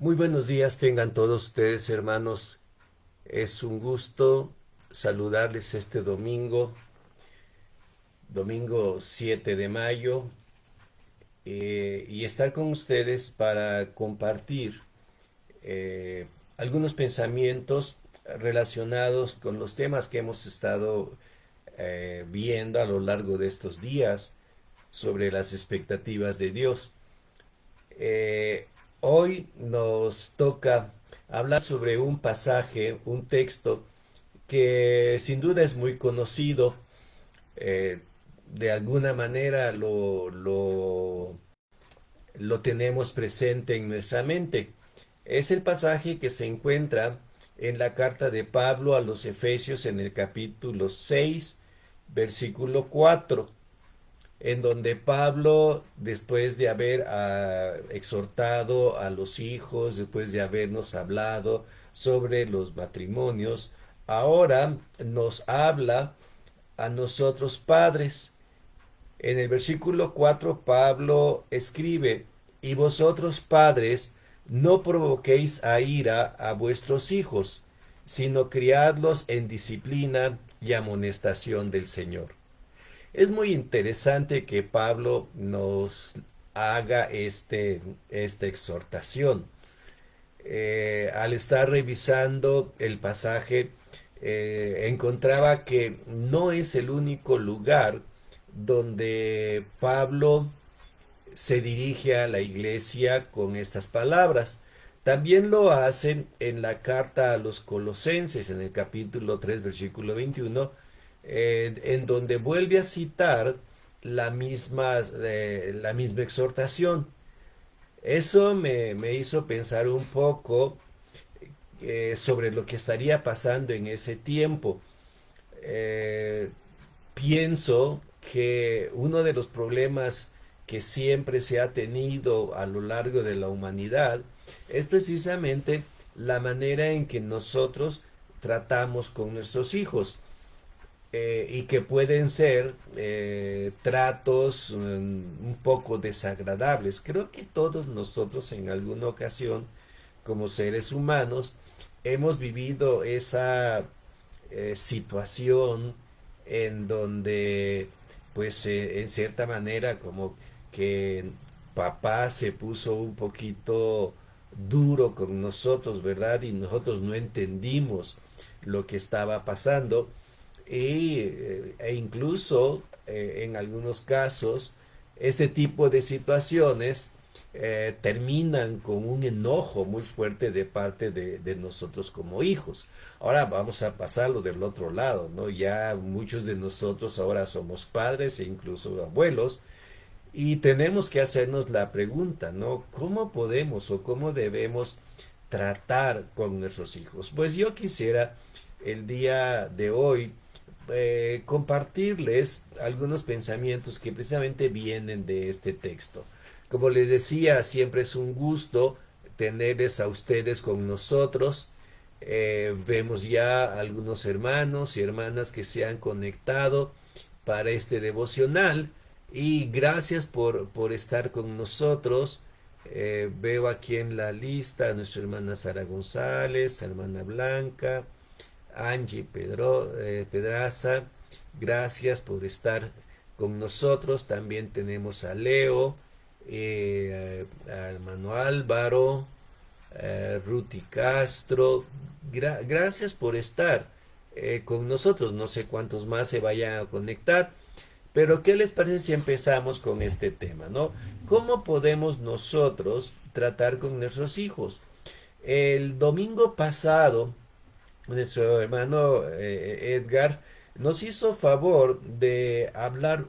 Muy buenos días tengan todos ustedes, hermanos. Es un gusto saludarles este domingo 7 de mayo, y estar con ustedes para compartir eh, algunos pensamientos relacionados con los temas que hemos estado viendo a lo largo de estos días sobre las expectativas de Dios. Eh, Hoy nos toca hablar sobre un pasaje, un texto que sin duda es muy conocido. eh, de alguna manera lo tenemos presente en nuestra mente. Es el pasaje que se encuentra en la carta de Pablo a los Efesios en el capítulo 6, versículo 4, en donde Pablo, después de haber exhortado a los hijos, después de habernos hablado sobre los matrimonios, ahora nos habla a nosotros padres. En el versículo 4 Pablo escribe: y vosotros padres, no provoquéis a ira a vuestros hijos, sino criadlos en disciplina y amonestación del Señor. Es muy interesante que Pablo nos haga esta exhortación. Al estar revisando el pasaje, encontraba que no es el único lugar donde Pablo se dirige a la iglesia con estas palabras. También lo hacen en la carta a los Colosenses, en el capítulo 3 versículo 21, en donde vuelve a citar la misma exhortación. Eso me hizo pensar un poco sobre lo que estaría pasando en ese tiempo. Eh, Pienso que uno de los problemas que siempre se ha tenido a lo largo de la humanidad es precisamente la manera en que nosotros tratamos con nuestros hijos, y que pueden ser tratos un poco desagradables. Creo que todos nosotros en alguna ocasión, como seres humanos, hemos vivido esa situación en donde, pues, en cierta manera, como que papá se puso un poquito duro con nosotros, ¿verdad? Y nosotros no entendimos lo que estaba pasando, e incluso en algunos casos este tipo de situaciones terminan con un enojo muy fuerte de parte de nosotros como hijos. Ahora vamos a pasarlo del otro lado, ¿no? Ya muchos de nosotros ahora somos padres e incluso abuelos, y tenemos que hacernos la pregunta, ¿no? ¿Cómo podemos o cómo debemos tratar con nuestros hijos? Pues yo quisiera el día de hoy compartirles algunos pensamientos que precisamente vienen de este texto. Como les decía, siempre es un gusto tenerles a ustedes con nosotros. Vemos ya algunos hermanos y hermanas que se han conectado para este devocional, y gracias por estar con nosotros. Veo aquí en la lista a nuestra hermana Sara González, hermana Blanca, Angie Pedraza. Gracias por estar con nosotros. También tenemos a Leo, a hermano Álvaro, Ruti Castro. Gracias por estar con nosotros. No sé cuántos más se vayan a conectar, pero ¿qué les parece si empezamos con este tema, ¿no? ¿Cómo podemos nosotros tratar con nuestros hijos? El domingo pasado, nuestro hermano Edgar nos hizo favor de hablar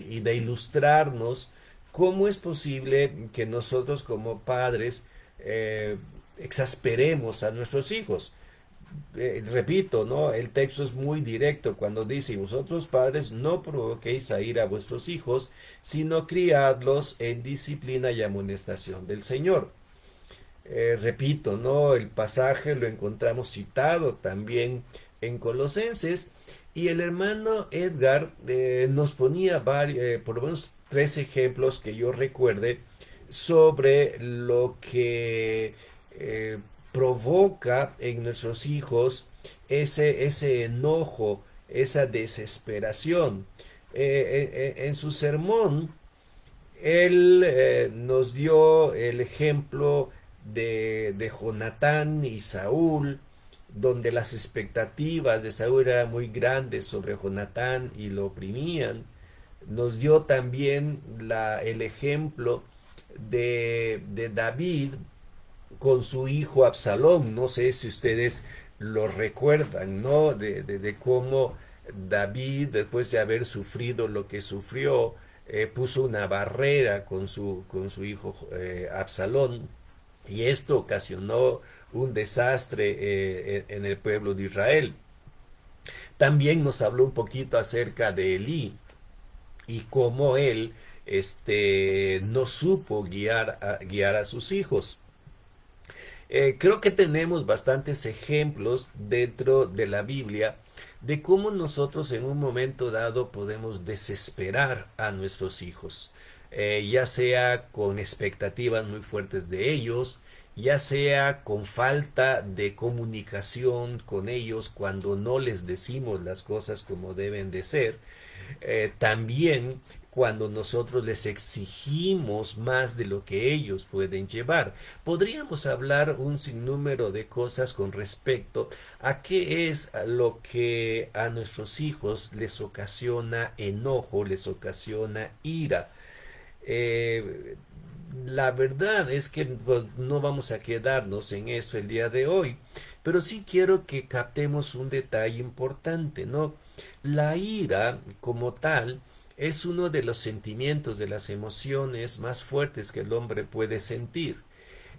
y de ilustrarnos cómo es posible que nosotros como padres exasperemos a nuestros hijos. Repito, ¿no? El texto es muy directo cuando dice: vosotros padres no provoquéis a ir a vuestros hijos, sino criadlos en disciplina y amonestación del Señor. Repito, ¿no? El pasaje lo encontramos citado también en Colosenses, y el hermano Edgar nos ponía por lo menos tres ejemplos que yo recuerde sobre lo que eh, provoca en nuestros hijos ese enojo, esa desesperación. En su sermón, él nos dio el ejemplo de Jonatán y Saúl, donde las expectativas de Saúl eran muy grandes sobre Jonatán y lo oprimían. Nos dio también el ejemplo de David con su hijo Absalón. No sé si ustedes lo recuerdan, ¿no? De cómo David, después de haber sufrido lo que sufrió, puso una barrera con su hijo Absalón, y esto ocasionó un desastre en el pueblo de Israel. También nos habló un poquito acerca de Elí y cómo él no supo guiar a sus hijos. Creo que tenemos bastantes ejemplos dentro de la Biblia de cómo nosotros en un momento dado podemos desesperar a nuestros hijos, ya sea con expectativas muy fuertes de ellos, ya sea con falta de comunicación con ellos cuando no les decimos las cosas como deben de ser, también cuando nosotros les exigimos más de lo que ellos pueden llevar. Podríamos hablar un sinnúmero de cosas con respecto a qué es lo que a nuestros hijos les ocasiona enojo, les ocasiona ira. Eh, la verdad es que pues, no vamos a quedarnos en eso el día de hoy, pero sí quiero que captemos un detalle importante, ¿no? La ira como tal es uno de los sentimientos, de las emociones más fuertes que el hombre puede sentir.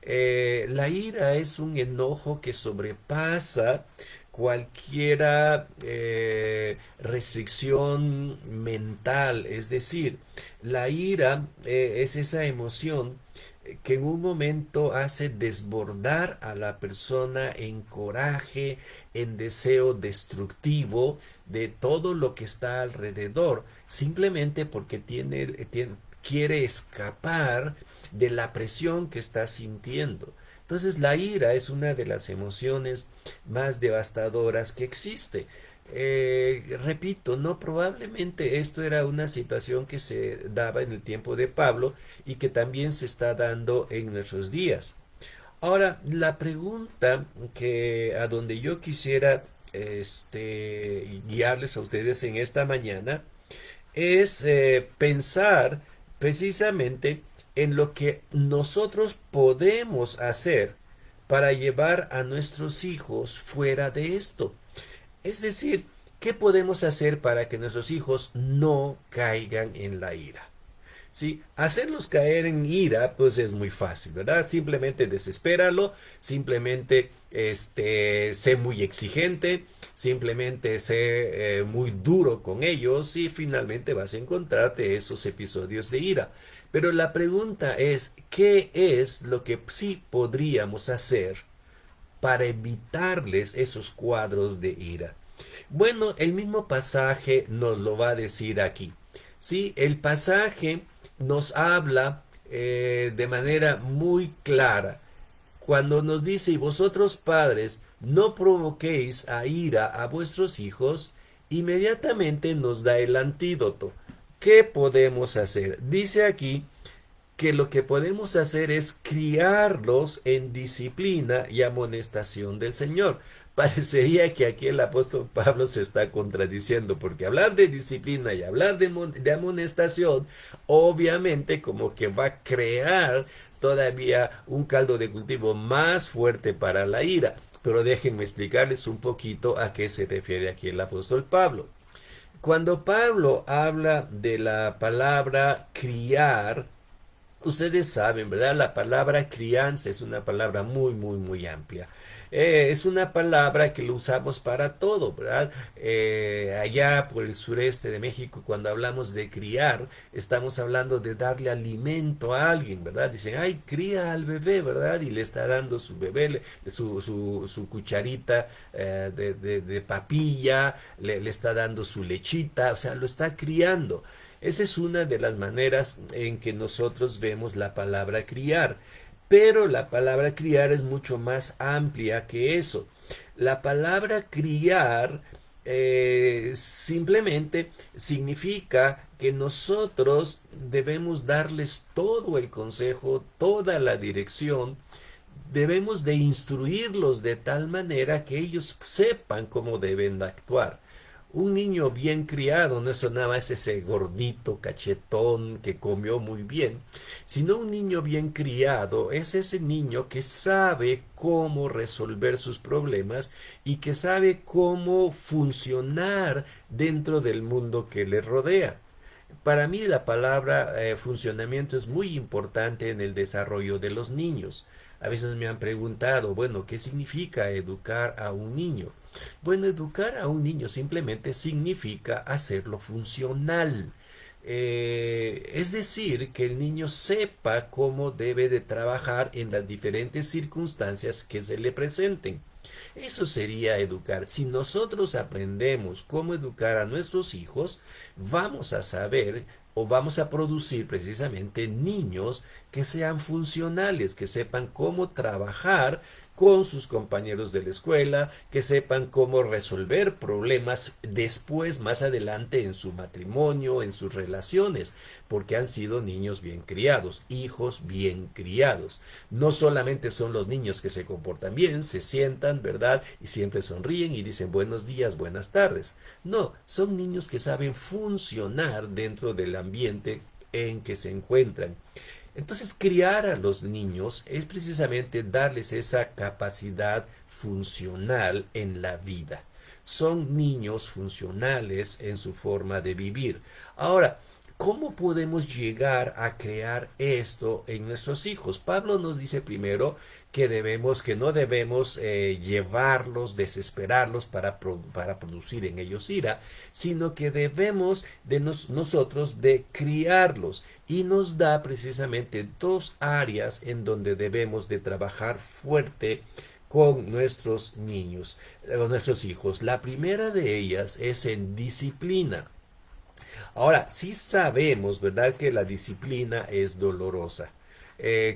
La ira es un enojo que sobrepasa cualquiera restricción mental, es decir, la ira es esa emoción que en un momento hace desbordar a la persona en coraje, en deseo destructivo de todo lo que está alrededor, simplemente porque quiere escapar de la presión que está sintiendo. Entonces la ira es una de las emociones más devastadoras que existe. Repito, no, probablemente esto era una situación que se daba en el tiempo de Pablo y que también se está dando en nuestros días. Ahora, la pregunta que a donde yo quisiera guiarles a ustedes en esta mañana es pensar precisamente en lo que nosotros podemos hacer para llevar a nuestros hijos fuera de esto. Es decir, ¿qué podemos hacer para que nuestros hijos no caigan en la ira? ¿Sí? Hacerlos caer en ira, pues es muy fácil, ¿verdad? Simplemente desespéralo, simplemente sé muy exigente, simplemente sé muy duro con ellos y finalmente vas a encontrarte esos episodios de ira. Pero la pregunta es, ¿qué es lo que sí podríamos hacer para evitarles esos cuadros de ira? Bueno, el mismo pasaje nos lo va a decir aquí. Sí, el pasaje nos habla de manera muy clara cuando nos dice: y vosotros padres no provoquéis a ira a vuestros hijos. Inmediatamente nos da el antídoto. ¿Qué podemos hacer? Dice aquí que lo que podemos hacer es criarlos en disciplina y amonestación del Señor. Parecería que aquí el apóstol Pablo se está contradiciendo, porque hablar de disciplina y hablar de amonestación, obviamente como que va a crear todavía un caldo de cultivo más fuerte para la ira. Pero déjenme explicarles un poquito a qué se refiere aquí el apóstol Pablo. Cuando Pablo habla de la palabra criar, ustedes saben, ¿verdad? La palabra crianza es una palabra muy, muy, muy amplia. Es una palabra que lo usamos para todo, ¿verdad? Allá por el sureste de México, cuando hablamos de criar, estamos hablando de darle alimento a alguien, ¿verdad? Dicen, ay, cría al bebé, ¿verdad? Y le está dando su bebé, su cucharita de papilla, le está dando su lechita, o sea, lo está criando. Esa es una de las maneras en que nosotros vemos la palabra criar. Pero la palabra criar es mucho más amplia que eso. La palabra criar simplemente significa que nosotros debemos darles todo el consejo, toda la dirección, debemos de instruirlos de tal manera que ellos sepan cómo deben actuar. Un niño bien criado no es nada más ese gordito cachetón que comió muy bien, sino un niño bien criado es ese niño que sabe cómo resolver sus problemas y que sabe cómo funcionar dentro del mundo que le rodea. Para mí la palabra funcionamiento es muy importante en el desarrollo de los niños. A veces me han preguntado, bueno, ¿qué significa educar a un niño? Bueno, educar a un niño simplemente significa hacerlo funcional. Es decir, que el niño sepa cómo debe de trabajar en las diferentes circunstancias que se le presenten. Eso sería educar. Si nosotros aprendemos cómo educar a nuestros hijos, vamos a saber o vamos a producir precisamente niños que sean funcionales, que sepan cómo trabajar con sus compañeros de la escuela, que sepan cómo resolver problemas después, más adelante en su matrimonio, en sus relaciones, porque han sido niños bien criados, hijos bien criados. No solamente son los niños que se comportan bien, se sientan, ¿verdad? Y siempre sonríen y dicen buenos días, buenas tardes. No, son niños que saben funcionar dentro del ambiente en que se encuentran. Entonces, criar a los niños es precisamente darles esa capacidad funcional en la vida. Son niños funcionales en su forma de vivir. Ahora, ¿cómo podemos llegar a crear esto en nuestros hijos? Pablo nos dice primero que no debemos llevarlos, desesperarlos para producir en ellos ira, sino que debemos de nosotros de criarlos. Y nos da precisamente dos áreas en donde debemos de trabajar fuerte con nuestros niños, con nuestros hijos. La primera de ellas es en disciplina. Ahora, sí sabemos, ¿verdad?, que la disciplina es dolorosa.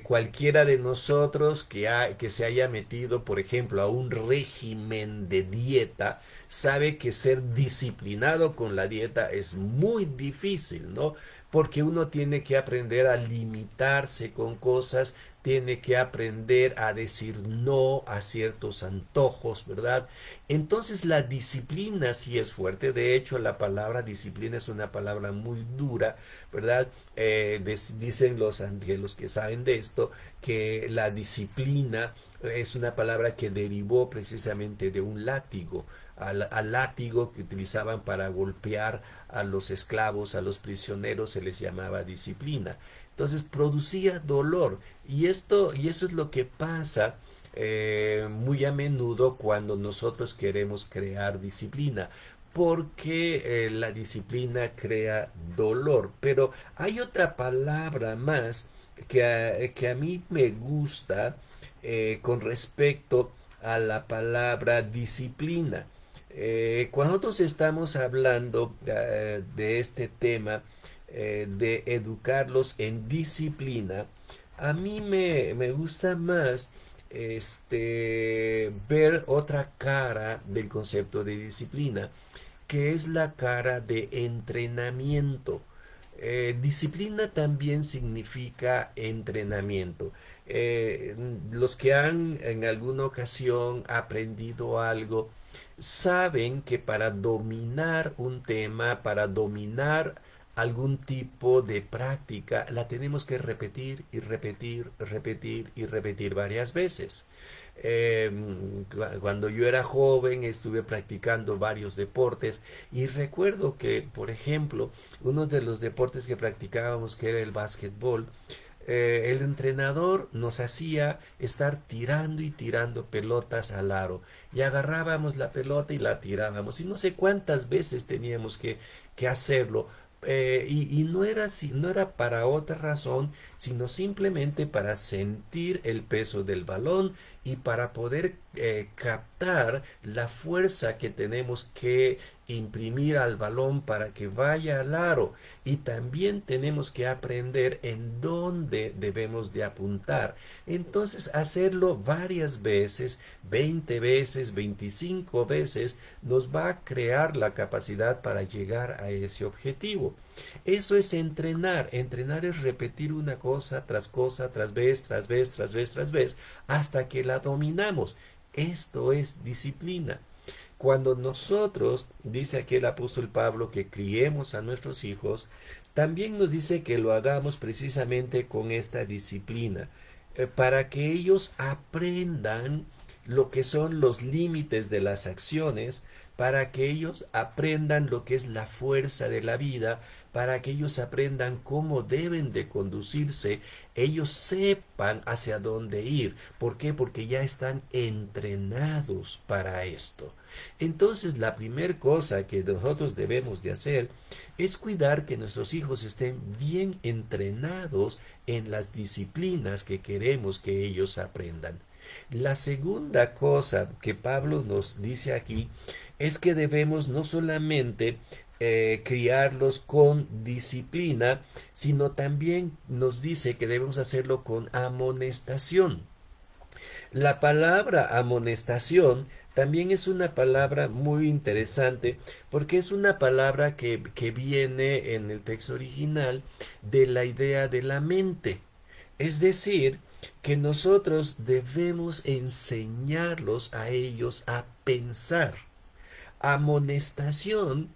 Cualquiera de nosotros que se haya metido, por ejemplo, a un régimen de dieta, sabe que ser disciplinado con la dieta es muy difícil, ¿no? Porque uno tiene que aprender a limitarse con cosas, tiene que aprender a decir no a ciertos antojos, ¿verdad? Entonces la disciplina sí es fuerte. De hecho, la palabra disciplina es una palabra muy dura, ¿verdad? Dicen los que saben de esto que la disciplina es una palabra que derivó precisamente de un látigo, al látigo que utilizaban para golpear a los esclavos, a los prisioneros, se les llamaba disciplina. Entonces producía dolor y eso es lo que pasa muy a menudo cuando nosotros queremos crear disciplina, porque la disciplina crea dolor. Pero hay otra palabra más que a mí me gusta con respecto a la palabra disciplina. Cuando nosotros estamos hablando de este tema, de educarlos en disciplina, a mí me gusta más ver otra cara del concepto de disciplina, que es la cara de entrenamiento. Disciplina también significa entrenamiento. Los que han en alguna ocasión aprendido algo, saben que para dominar un tema, para dominar algún tipo de práctica, la tenemos que repetir y repetir, repetir y repetir varias veces. Eh, Cuando yo era joven estuve practicando varios deportes y recuerdo que, por ejemplo, uno de los deportes que practicábamos, que era el básquetbol, el entrenador nos hacía estar tirando y tirando pelotas al aro y agarrábamos la pelota y la tirábamos y no sé cuántas veces teníamos que hacerlo. Y no era, no era para otra razón, sino simplemente para sentir el peso del balón y para poder captar la fuerza que tenemos que imprimir al balón para que vaya al aro, y también tenemos que aprender en dónde debemos de apuntar. Entonces hacerlo varias veces, 20 veces, 25 veces, nos va a crear la capacidad para llegar a ese objetivo. Eso es entrenar. Entrenar es repetir una cosa, tras vez, tras vez, tras vez, tras vez, hasta que la dominamos. Esto es disciplina. Cuando nosotros, dice aquí el apóstol Pablo, que criemos a nuestros hijos, también nos dice que lo hagamos precisamente con esta disciplina, para que ellos aprendan lo que son los límites de las acciones, para que ellos aprendan lo que es la fuerza de la vida, para que ellos aprendan cómo deben de conducirse, ellos sepan hacia dónde ir. ¿Por qué? Porque ya están entrenados para esto. Entonces, la primera cosa que nosotros debemos de hacer es cuidar que nuestros hijos estén bien entrenados en las disciplinas que queremos que ellos aprendan. La segunda cosa que Pablo nos dice aquí es que debemos no solamente criarlos con disciplina, sino también nos dice que debemos hacerlo con amonestación. La palabra amonestación también es una palabra muy interesante porque es una palabra que viene en el texto original de la idea de la mente. Es decir, que nosotros debemos enseñarlos a ellos a pensar. Amonestación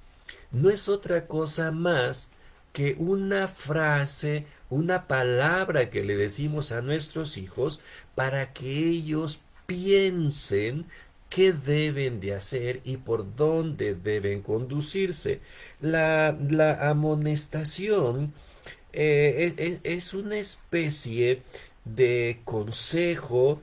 no es otra cosa más que una frase, una palabra que le decimos a nuestros hijos para que ellos piensen qué deben de hacer y por dónde deben conducirse. La amonestación es una especie de consejo,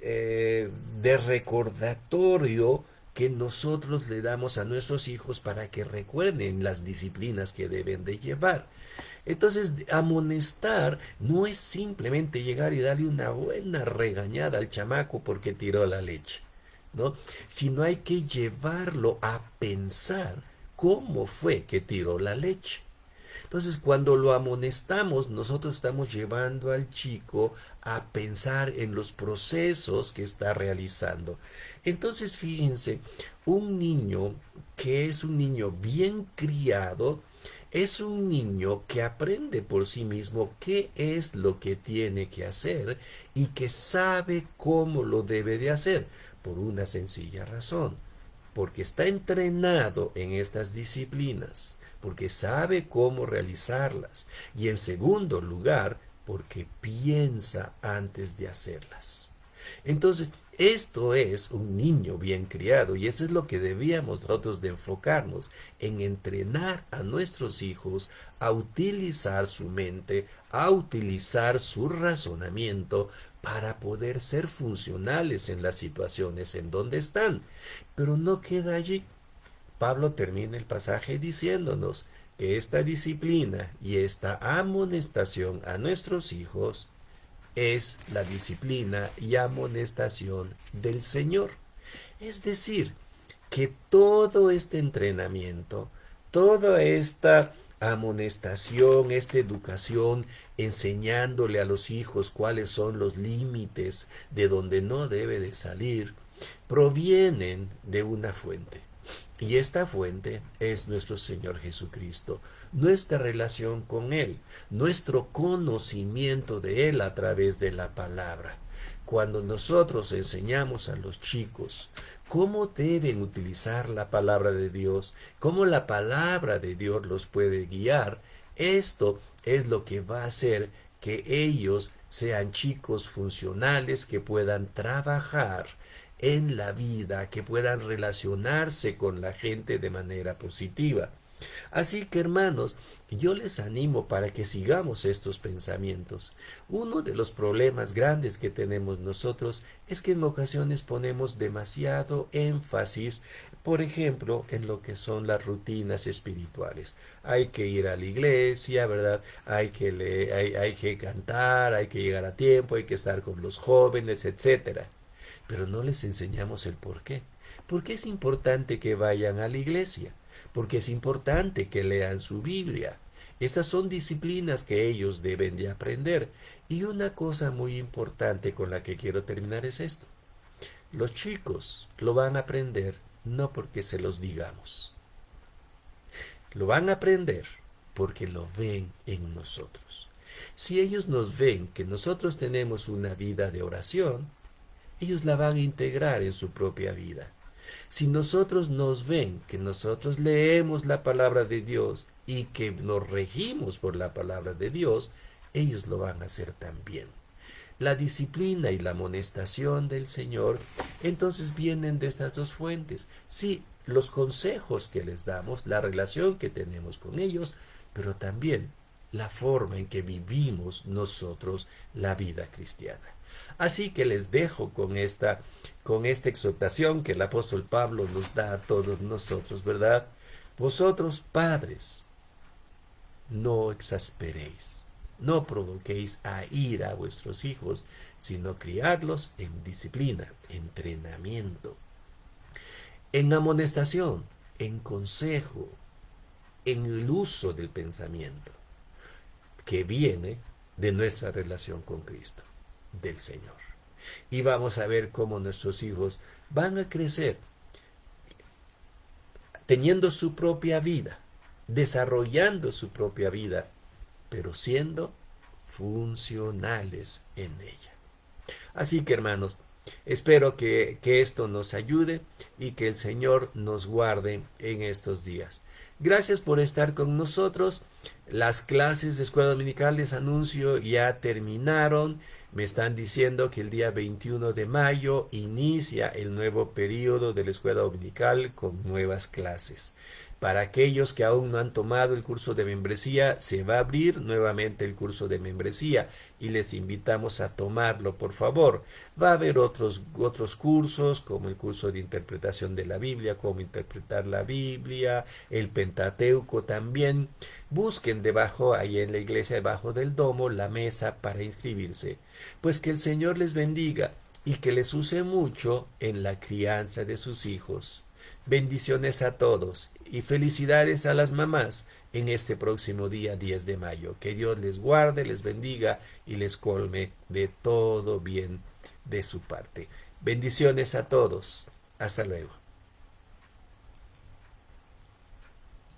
de recordatorio que nosotros le damos a nuestros hijos para que recuerden las disciplinas que deben de llevar. Entonces, amonestar no es simplemente llegar y darle una buena regañada al chamaco porque tiró la leche, ¿no? Sino hay que llevarlo a pensar cómo fue que tiró la leche. Entonces, cuando lo amonestamos, nosotros estamos llevando al chico a pensar en los procesos que está realizando. Entonces, fíjense, un niño que es un niño bien criado, es un niño que aprende por sí mismo qué es lo que tiene que hacer y que sabe cómo lo debe de hacer, por una sencilla razón, porque está entrenado en estas disciplinas, porque sabe cómo realizarlas, y en segundo lugar, porque piensa antes de hacerlas. Entonces, esto es un niño bien criado, y eso es lo que debíamos nosotros de enfocarnos, en entrenar a nuestros hijos a utilizar su mente, a utilizar su razonamiento para poder ser funcionales en las situaciones en donde están. Pero no queda allí. Pablo termina el pasaje diciéndonos que esta disciplina y esta amonestación a nuestros hijos es la disciplina y amonestación del Señor. Es decir, que todo este entrenamiento, toda esta amonestación, esta educación, enseñándole a los hijos cuáles son los límites de donde no debe de salir, provienen de una fuente. Y esta fuente es nuestro Señor Jesucristo, nuestra relación con Él, nuestro conocimiento de Él a través de la palabra. Cuando nosotros enseñamos a los chicos cómo deben utilizar la palabra de Dios, cómo la palabra de Dios los puede guiar, esto es lo que va a hacer que ellos sean chicos funcionales que puedan trabajar en la vida, que puedan relacionarse con la gente de manera positiva. Así que hermanos, yo les animo para que sigamos estos pensamientos. Uno de los problemas grandes que tenemos nosotros es que en ocasiones ponemos demasiado énfasis, por ejemplo, en lo que son las rutinas espirituales. Hay que ir a la iglesia, ¿verdad? Hay que leer, hay que cantar, hay que llegar a tiempo, hay que estar con los jóvenes, etcétera. pero no les enseñamos el por qué. ¿Por qué es importante que vayan a la iglesia? Porque es importante que lean su Biblia. Estas son disciplinas que ellos deben de aprender. Y una cosa muy importante con la que quiero terminar es esto. Los chicos lo van a aprender no porque se los digamos. Lo van a aprender porque lo ven en nosotros. Si ellos nos ven que nosotros tenemos una vida de oración, ellos la van a integrar en su propia vida. Si nosotros nos ven que nosotros leemos la palabra de Dios y que nos regimos por la palabra de Dios, ellos lo van a hacer también. La disciplina y la amonestación del Señor entonces vienen de estas dos fuentes. Sí, los consejos que les damos, la relación que tenemos con ellos, pero también la forma en que vivimos nosotros la vida cristiana. Así que les dejo con esta exhortación que el apóstol Pablo nos da a todos nosotros, ¿verdad? Vosotros, padres, no exasperéis, no provoquéis a ira a vuestros hijos, sino criadlos en disciplina, entrenamiento, en amonestación, en consejo, en el uso del pensamiento, que viene de nuestra relación con Cristo, del Señor. Y vamos a ver cómo nuestros hijos van a crecer teniendo su propia vida, desarrollando su propia vida, pero siendo funcionales en ella. Así que, hermanos, espero que esto nos ayude y que el Señor nos guarde en estos días. Gracias por estar con nosotros. Las clases de escuela dominical, les anuncio, ya terminaron. Me están diciendo que el día 21 de mayo inicia el nuevo periodo de la escuela dominical con nuevas clases. Para aquellos que aún no han tomado el curso de membresía, se va a abrir nuevamente el curso de membresía y les invitamos a tomarlo, por favor. Va a haber otros cursos, como el curso de interpretación de la Biblia, cómo interpretar la Biblia, el Pentateuco también. Busquen debajo, ahí en la iglesia, debajo del domo, la mesa para inscribirse. Pues que el Señor les bendiga y que les use mucho en la crianza de sus hijos. Bendiciones a todos y felicidades a las mamás en este próximo día 10 de mayo. Que Dios les guarde, les bendiga y les colme de todo bien de su parte. Bendiciones a todos. Hasta luego.